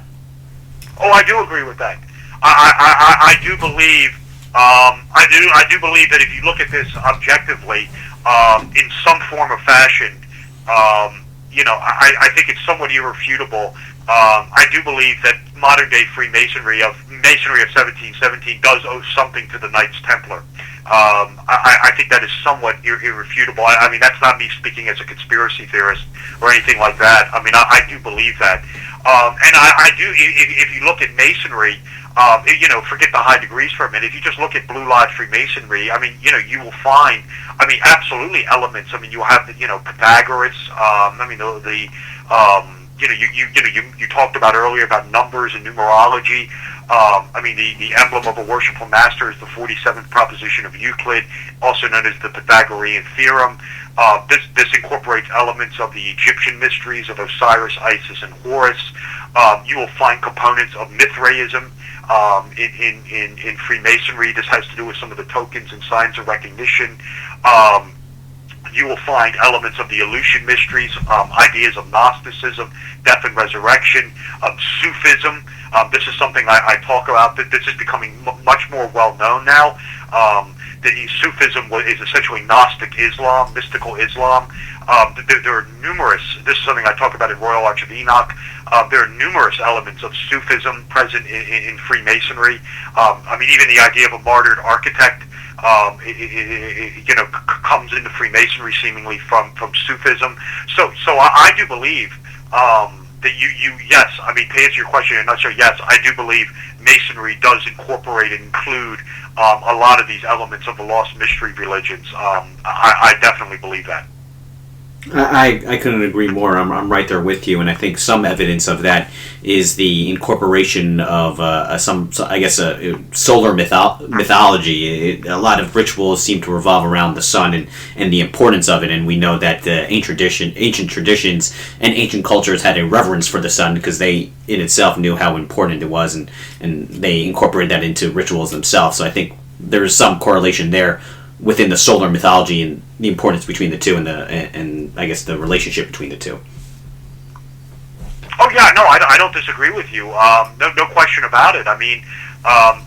Oh, I do agree with that. I do believe I do believe that if you look at this objectively, in some form or fashion, I think it's somewhat irrefutable. I do believe that modern-day Masonry of 1717 does owe something to the Knights Templar. I think that is somewhat irrefutable. I mean, that's not me speaking as a conspiracy theorist or anything like that. I mean, I do believe that. And I do, if you look at Masonry, forget the high degrees for a minute. If you just look at Blue Lodge Freemasonry, I mean, you will find, absolutely elements. I mean, you have Pythagoras. You talked about earlier about numbers and numerology. The emblem of a worshipful master is the 47th proposition of Euclid, also known as the Pythagorean theorem. This incorporates elements of the Egyptian mysteries of Osiris, Isis, and Horus. You will find components of Mithraism in Freemasonry. This has to do with some of the tokens and signs of recognition. You will find elements of the Aleutian mysteries, ideas of Gnosticism, death and resurrection, Sufism. This is something I talk about. This is becoming much more well known now. Sufism is essentially Gnostic Islam, mystical Islam. There are numerous, this is something I talk about in Royal Arch of Enoch, there are numerous elements of Sufism present in Freemasonry. Even the idea of a martyred architect comes into Freemasonry seemingly from Sufism. So I do believe that yes, to answer your question in a nutshell, yes, I do believe Masonry does incorporate and include a lot of these elements of the lost mystery religions. I definitely believe that. I couldn't agree more. I'm right there with you, and I think some evidence of that is the incorporation of solar mythology. A lot of rituals seem to revolve around the sun and the importance of it, and we know that the ancient traditions and ancient cultures had a reverence for the sun because they in itself knew how important it was, and they incorporated that into rituals themselves. So I think there's some correlation there within the solar mythology and the importance between the two, and I guess the relationship between the two. Oh yeah, no, I don't disagree with you. No question about it.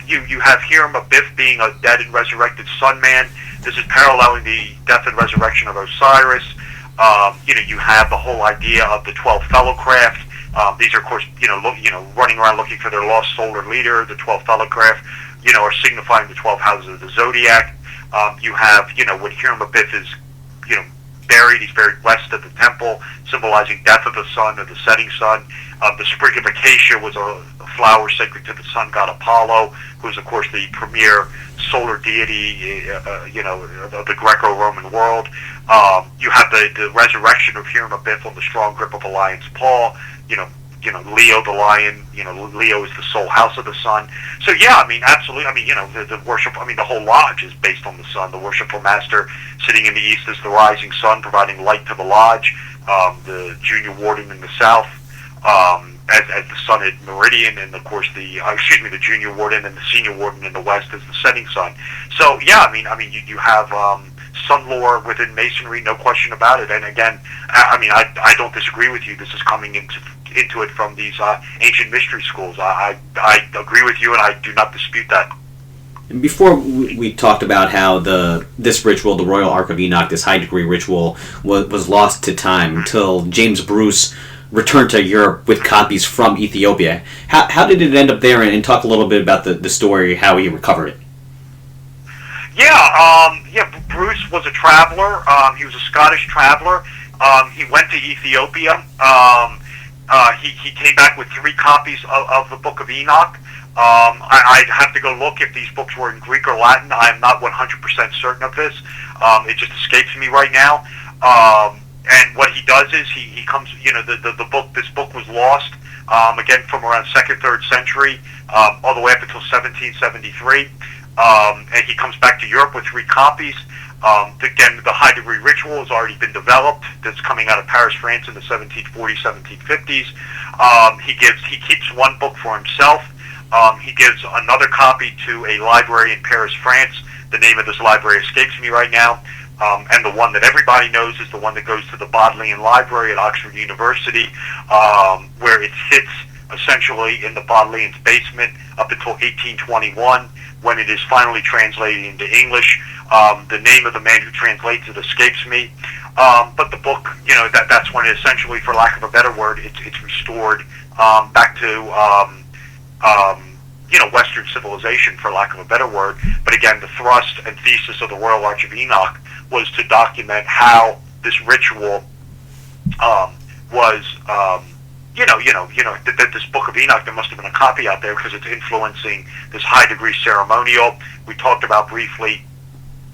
You have Hiram Abiff being a dead and resurrected sun man. This is paralleling the death and resurrection of Osiris. You have the whole idea of the 12 Fellowcraft. These are, of course, running around looking for their lost solar leader. The 12 Fellowcraft, are signifying the 12 houses of the zodiac. You have, when Hiram-Abiff is, buried, he's buried west of the temple, symbolizing death of the sun or the setting sun. The sprig of acacia was a flower sacred to the sun god Apollo, who is, of course, the premier solar deity, of the Greco-Roman world. You have the resurrection of Hiram-Abiff on the strong grip of a lion's paw. Leo the lion. Leo is the sole house of the sun. So yeah, absolutely. The worship. The whole lodge is based on the sun. The worshipful master sitting in the east is the rising sun, providing light to the lodge. The junior warden in the south, as the sun at meridian, and of course the junior warden and the senior warden in the west is the setting sun. So yeah, you have sun lore within Masonry, no question about it. And again, I don't disagree with you. This is coming into it from these ancient mystery schools. I agree with you, and I do not dispute that. And before we talked about how this ritual, the Royal Arch of Enoch, this high degree ritual, was lost to time until James Bruce returned to Europe with copies from Ethiopia. How did it end up there? And talk a little bit about the story, how he recovered it. Bruce was a traveler. He was a Scottish traveler. He went to Ethiopia. He came back with 3 copies of the Book of Enoch. I'd have to go look if these books were in Greek or Latin. I am not 100% certain of this. It just escapes me right now. And what he does is he comes. This book was lost again from around 2nd, 3rd century all the way up until 1773. And he comes back to Europe with 3 copies. Again, the high degree ritual has already been developed. That's coming out of Paris, France, in the 1740s, 1750s. He keeps 1 book for himself. He gives another copy to a library in Paris, France. The name of this library escapes me right now. And the one that everybody knows is the one that goes to the Bodleian Library at Oxford University, where it sits essentially in the Bodleian's basement up until 1821, when it is finally translated into English. The name of the man who translates it escapes me. But the book, that's when it essentially, for lack of a better word, it's restored back to Western civilization, for lack of a better word. But again, the thrust and thesis of the Royal Arch of Enoch was to document how this ritual was, that this Book of Enoch, there must have been a copy out there because it's influencing this high degree ceremonial. We talked about briefly,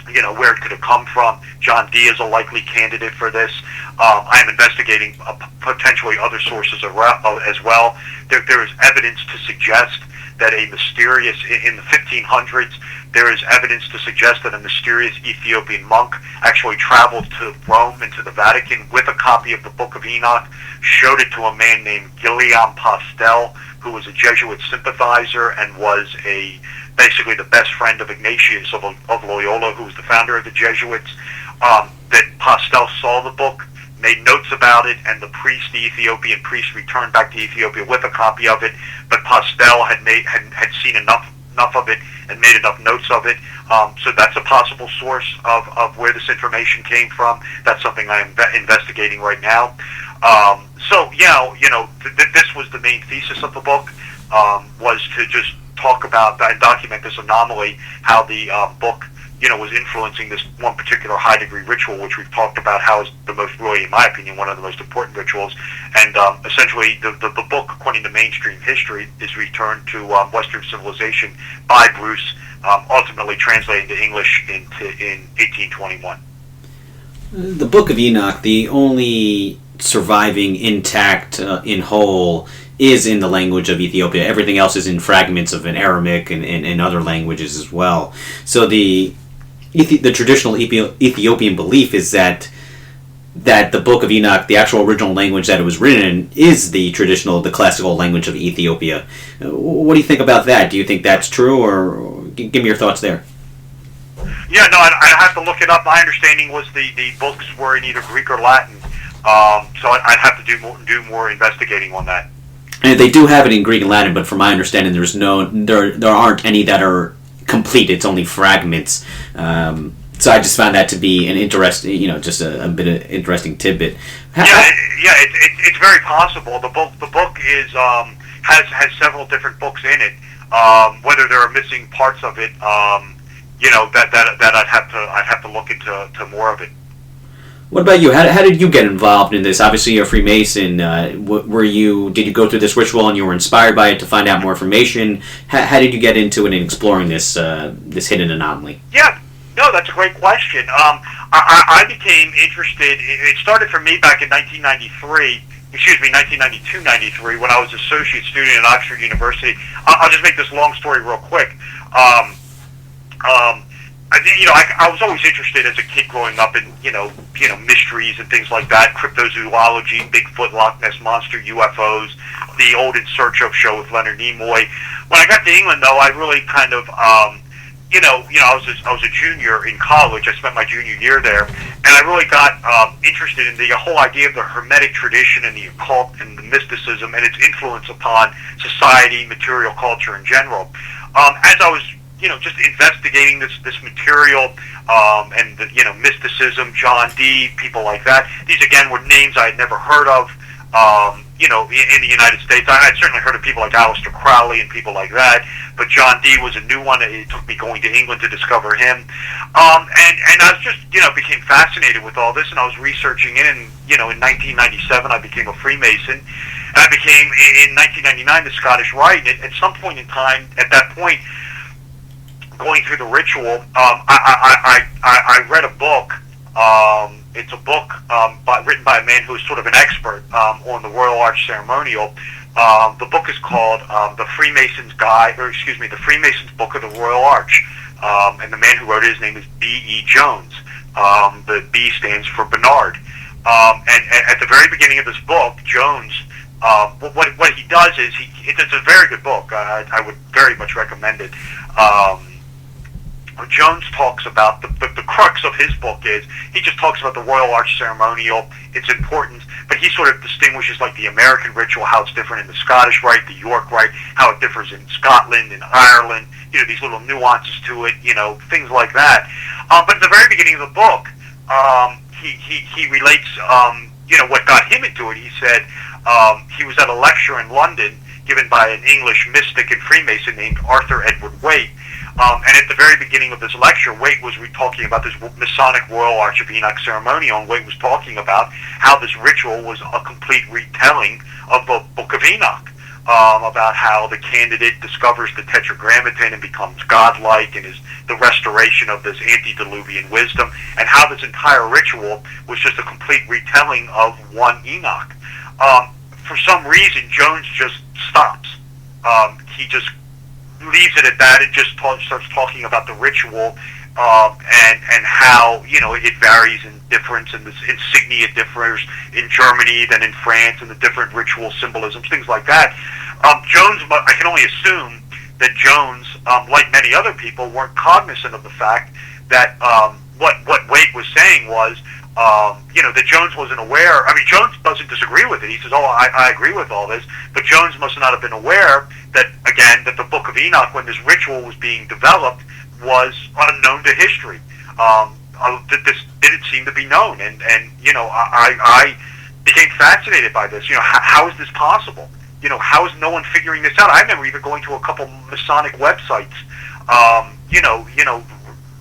where it could have come from. John Dee is a likely candidate for this. I am investigating potentially other sources as well. There is evidence to suggest that in the 1500s, there is evidence to suggest that a mysterious Ethiopian monk actually traveled to Rome and to the Vatican with a copy of the Book of Enoch, showed it to a man named Gilliam Postell, who was a Jesuit sympathizer and was basically the best friend of Ignatius of Loyola, who was the founder of the Jesuits. That Postell saw the book, made notes about it, and the Ethiopian priest returned back to Ethiopia with a copy of it. But Postell had seen enough of it and made enough notes of it. So that's a possible source of where this information came from. That's something I'm investigating right now. This was the main thesis of the book, was to just talk about and document this anomaly, how the book was influencing this one particular high degree ritual, which we've talked about how is the most, really, in my opinion, one of the most important rituals. And essentially, the book, according to mainstream history, is returned to Western civilization by Bruce, ultimately translated into English in 1821. The Book of Enoch, the only surviving intact in whole, is in the language of Ethiopia. Everything else is in fragments of an Aramaic and other languages as well. So the traditional Ethiopian belief is that the Book of Enoch, the actual original language that it was written in, is the classical language of Ethiopia. What do you think about that? Do you think that's true, or give me your thoughts there? Yeah, no, I'd have to look it up. My understanding was the books were in either Greek or Latin, so I'd have to do more investigating on that. And they do have it in Greek and Latin, but from my understanding, there aren't any that are complete. It's only fragments. So I just found that to be an interesting, just a bit of interesting tidbit. It's very possible. The book is has several different books in it. Whether there are missing parts of it, that I'd have to look into more of it. What about you? How did you get involved in this? Obviously, you're a Freemason. Did you go through this ritual and you were inspired by it to find out more information? How did you get into it and exploring this hidden anomaly? Yeah, no, that's a great question. I became interested. It started for me back in 1992-93, when I was associate student at Oxford University. I'll just make this long story real quick. I was always interested as a kid growing up in, mysteries and things like that, cryptozoology, Bigfoot, Loch Ness Monster, UFOs, the old In Search Of show with Leonard Nimoy. When I got to England, though, I really kind of, I was a junior in college. I spent my junior year there, and I really got interested in the whole idea of the Hermetic tradition and the occult and the mysticism and its influence upon society, material culture in general. As I was just investigating this material, and the, mysticism, John Dee, people like that. These, again, were names I had never heard of, in the United States. I had certainly heard of people like Aleister Crowley and people like that, but John Dee was a new one. It took me going to England to discover him. And I was just, became fascinated with all this, and I was researching it, and, in 1997, I became a Freemason. And I became, in 1999, the Scottish Rite. At some point in time, at that point, going through the ritual, I read a book. It's a book written by a man who is sort of an expert on the Royal Arch ceremonial. The book is called the Freemason's the Freemason's Book of the Royal Arch. And the man who wrote it, his name is B.E. Jones. The B stands for Bernard. And at the very beginning of this book, Jones, what he does is it's a very good book. I would very much recommend it. Jones talks about the crux of his book is he just talks about the Royal Arch ceremonial, its importance, but he sort of distinguishes like the American ritual, how it's different in the Scottish Rite, the York Rite, how it differs in Scotland and Ireland, these little nuances to it, things like that. But at the very beginning of the book, he relates, what got him into it. He said he was at a lecture in London given by an English mystic and Freemason named Arthur Edward Waite. And at the very beginning of this lecture, Waite was talking about this Masonic Royal Arch of Enoch ceremonial, and Waite was talking about how this ritual was a complete retelling of the Book of Enoch, about how the candidate discovers the Tetragrammaton and becomes godlike and is the restoration of this antediluvian wisdom, and how this entire ritual was just a complete retelling of one Enoch. For some reason, Jones just stops. He just leaves it at that and just starts talking about the ritual, and how it varies in difference, and this insignia differs in Germany than in France, and the different ritual symbolisms, things like that. Jones, I can only assume that Jones, like many other people, weren't cognizant of the fact that what Waite was saying was, that Jones wasn't aware. I mean, Jones doesn't disagree with it. He says, I agree with all this, but Jones must not have been aware that, again, that the Book of Enoch, when this ritual was being developed, was unknown to history. This didn't seem to be known, and I became fascinated by this. How is this possible? How is no one figuring this out? I remember even going to a couple Masonic websites,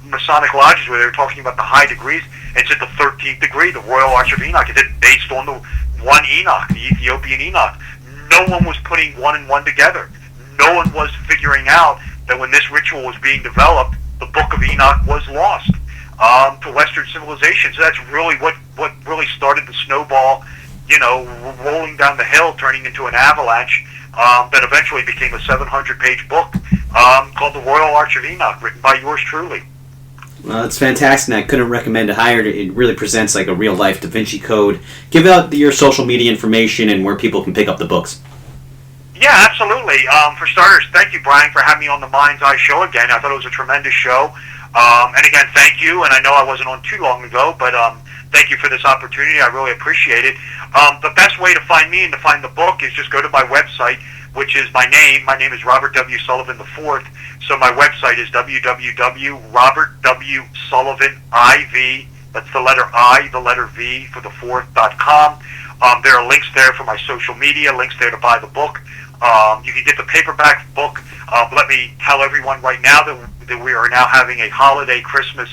Masonic lodges where they were talking about the high degrees. It's at the 13th degree, the Royal Arch of Enoch. It's based on the one Enoch, the Ethiopian Enoch. No one was putting one and one together. No one was figuring out that when this ritual was being developed, the Book of Enoch was lost to Western civilization. So that's really what really started the snowball, rolling down the hill, turning into an avalanche that eventually became a 700-page book called the Royal Arch of Enoch, written by yours truly. Well, it's fantastic. I couldn't recommend it higher. It really presents like a real-life Da Vinci Code. Give out your social media information and where people can pick up the books. Yeah, absolutely. For starters, thank you, Brian, for having me on the Mind's Eye show again. I thought it was a tremendous show. And again, thank you. And I know I wasn't on too long ago, but thank you for this opportunity. I really appreciate it. The best way to find me and to find the book is just go to my website, which is my name. My name is Robert W. Sullivan IV. So my website is www.robertwsullivan.iv. That's the letter I, the letter V for the fourth.com. There are links there for my social media, links there to buy the book. You can get the paperback book. Let me tell everyone right now that that we are now having a holiday, Christmas,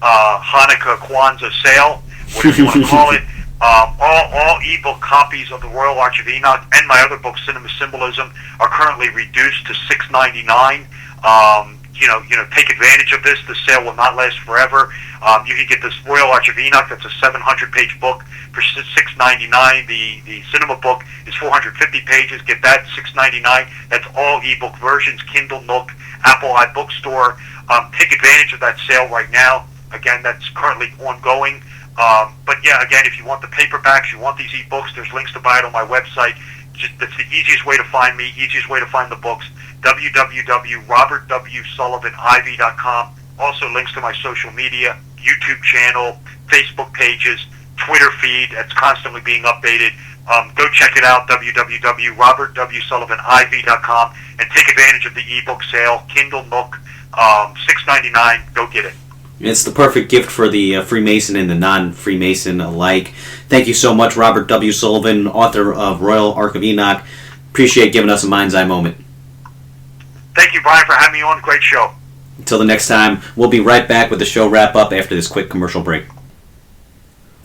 Hanukkah, Kwanzaa sale, whatever you want to call it. All ebook copies of the Royal Arch of Enoch and my other book, Symbolism, are currently reduced to $6.99. Take advantage of this. The sale will not last forever. You can get this Royal Arch of Enoch. That's a 700-page book for $6.99. The cinema book is 450 pages. Get that, $6.99. That's all ebook versions. Kindle, Nook, Apple iBookstore. Take advantage of that sale right now. Again, that's currently ongoing. But yeah, again, if you want the paperbacks, you want these ebooks, there's links to buy it on my website. That's the easiest way to find me, easiest way to find the books. www.robertwsullivanIV.com. Also links to my social media, YouTube channel, Facebook pages, Twitter feed that's constantly being updated. Go check it out, www.robertwsullivanIV.com, and take advantage of the ebook sale, Kindle, Nook, $6.99. Go get it. It's the perfect gift for the Freemason and the non-Freemason alike. Thank you so much, Robert W. Sullivan, author of Royal Arch of Enoch. Appreciate giving us a mind's eye moment. Thank you, Brian, for having me on. Great show. Until the next time, we'll be right back with the show wrap-up after this quick commercial break.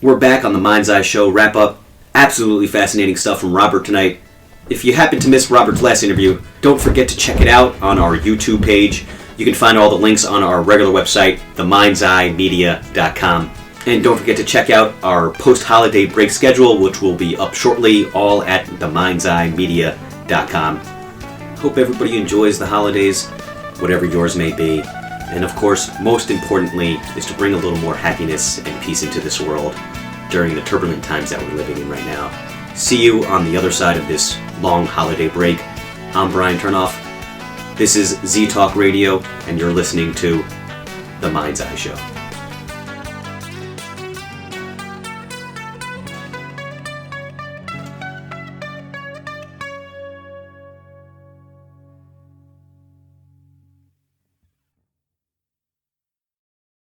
We're back on the Mind's Eye Show wrap-up. Absolutely fascinating stuff from Robert tonight. If you happen to miss Robert's last interview, don't forget to check it out on our YouTube page. You can find all the links on our regular website, themindseyemedia.com. And don't forget to check out our post-holiday break schedule, which will be up shortly, all at themindseyemedia.com. Hope everybody enjoys the holidays, whatever yours may be. And of course, most importantly, is to bring a little more happiness and peace into this world during the turbulent times that we're living in right now. See you on the other side of this long holiday break. I'm Brian Turnoff. This is Z Talk Radio, and you're listening to The Mind's Eye Show.